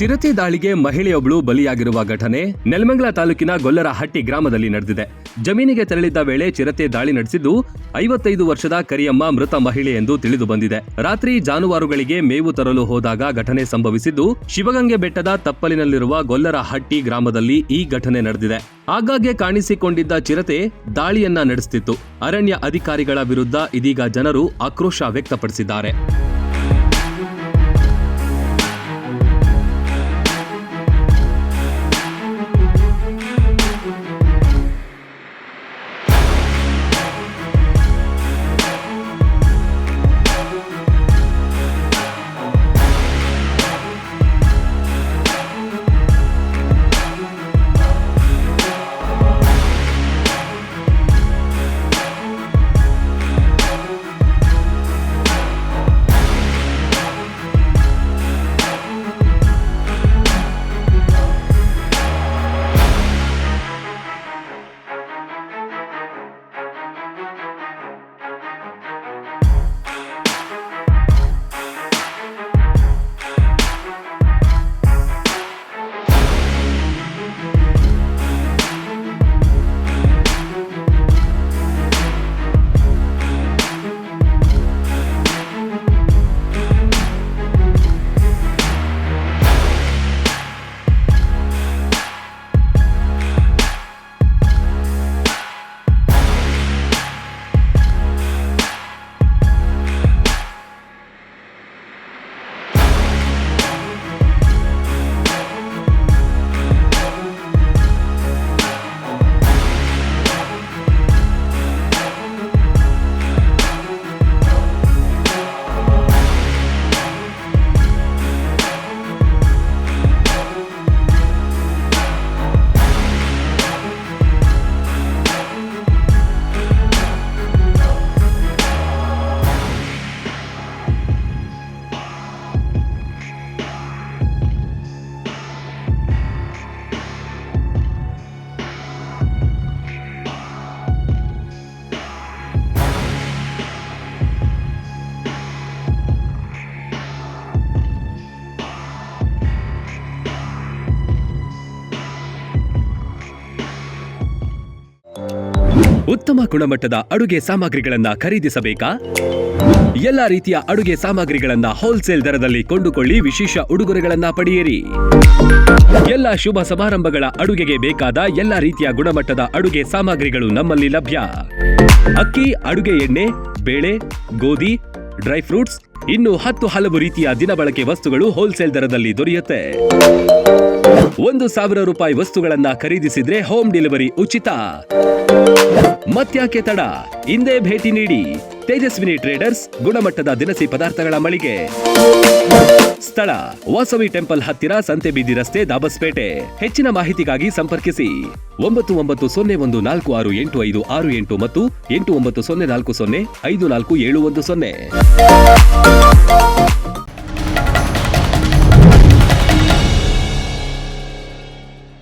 ಚಿರತೆ ದಾಳಿಗೆ ಮಹಿಳೆಯೊಬ್ಬಳು ಬಲಿಯಾಗಿರುವ ಘಟನೆ ನೆಲಮಂಗಲ ತಾಲೂಕಿನ ಗೊಲ್ಲರಹಟ್ಟಿ ಗ್ರಾಮದಲ್ಲಿ ನಡೆದಿದೆ. ಜಮೀನಿಗೆ ತೆರಳಿದ್ದ ವೇಳೆ ಚಿರತೆ ದಾಳಿ ನಡೆಸಿದ್ದು 55 ವರ್ಷದ ಕರಿಯಮ್ಮ ಮೃತ ಮಹಿಳೆ ಎಂದು ತಿಳಿದು ಬಂದಿದೆ. ರಾತ್ರಿ ಜಾನುವಾರುಗಳಿಗೆ ಮೇವು ತರಲು ಹೋದಾಗ ಘಟನೆ ಸಂಭವಿಸಿದ್ದು ಶಿವಗಂಗೆ ಬೆಟ್ಟದ ತಪ್ಪಲಿನಲ್ಲಿರುವ ಗೊಲ್ಲರಹಟ್ಟಿ ಗ್ರಾಮದಲ್ಲಿ ಈ ಘಟನೆ ನಡೆದಿದೆ. ಆಗಾಗ್ಗೆ ಕಾಣಿಸಿಕೊಂಡಿದ್ದ ಚಿರತೆ ದಾಳಿಯನ್ನ ನಡೆಸುತ್ತಿತ್ತು. ಅರಣ್ಯ ಅಧಿಕಾರಿಗಳ ವಿರುದ್ಧ ಇದೀಗ ಜನರು ಆಕ್ರೋಶ ವ್ಯಕ್ತಪಡಿಸಿದ್ದಾರೆ. ಉತ್ತಮ ಗುಣಮಟ್ಟದ ಅಡುಗೆ ಸಾಮಗ್ರಿಗಳನ್ನ ಖರೀದಿಸಬೇಕಾ? ಎಲ್ಲಾ ರೀತಿಯ ಅಡುಗೆ ಸಾಮಗ್ರಿಗಳನ್ನ ಹೋಲ್ಸೇಲ್ ದರದಲ್ಲಿ ಕೊಂಡುಕೊಳ್ಳಿ, ವಿಶೇಷ ಉಡುಗೊರೆಗಳನ್ನ ಪಡೆಯಿರಿ. ಎಲ್ಲ ಶುಭ ಸಮಾರಂಭಗಳ ಅಡುಗೆಗೆ ಬೇಕಾದ ಎಲ್ಲಾ ರೀತಿಯ ಗುಣಮಟ್ಟದ ಅಡುಗೆ ಸಾಮಗ್ರಿಗಳು ನಮ್ಮಲ್ಲಿ ಲಭ್ಯ. ಅಕ್ಕಿ, ಅಡುಗೆ ಎಣ್ಣೆ, ಬೇಳೆ, ಗೋಧಿ, ಡ್ರೈ ಫ್ರೂಟ್ಸ್, ಇನ್ನು 10 ಹಲವು ರೀತಿಯ ದಿನಬಳಕೆ ವಸ್ತುಗಳು ಹೋಲ್ಸೇಲ್ ದರದಲ್ಲಿ ದೊರೆಯುತ್ತೆ. 1,000 ರೂಪಾಯಿ ವಸ್ತುಗಳನ್ನ ಖರೀದಿಸಿದ್ರೆ ಹೋಮ್ ಡೆಲಿವರಿ ಉಚಿತ. ಮತ್ಯಾಕೆ ತಡ, ಇಂದೇ ಭೇಟಿ ನೀಡಿ. ತೇಜಸ್ವಿನಿ ಟ್ರೇಡರ್ಸ್, ಗುಣಮಟ್ಟದ ದಿನಸಿ ಪದಾರ್ಥಗಳ ಮಳಿಗೆ. ಸ್ಥಳ ವಾಸವಿ ಟೆಂಪಲ್ ಹತ್ತಿರ, ಸಂತೆಬೀದಿ ರಸ್ತೆ, ದಾಬಸ್ಪೇಟೆ. ಹೆಚ್ಚಿನ ಮಾಹಿತಿಗಾಗಿ ಸಂಪರ್ಕಿಸಿ 9901468568 ಮತ್ತು 8904054710.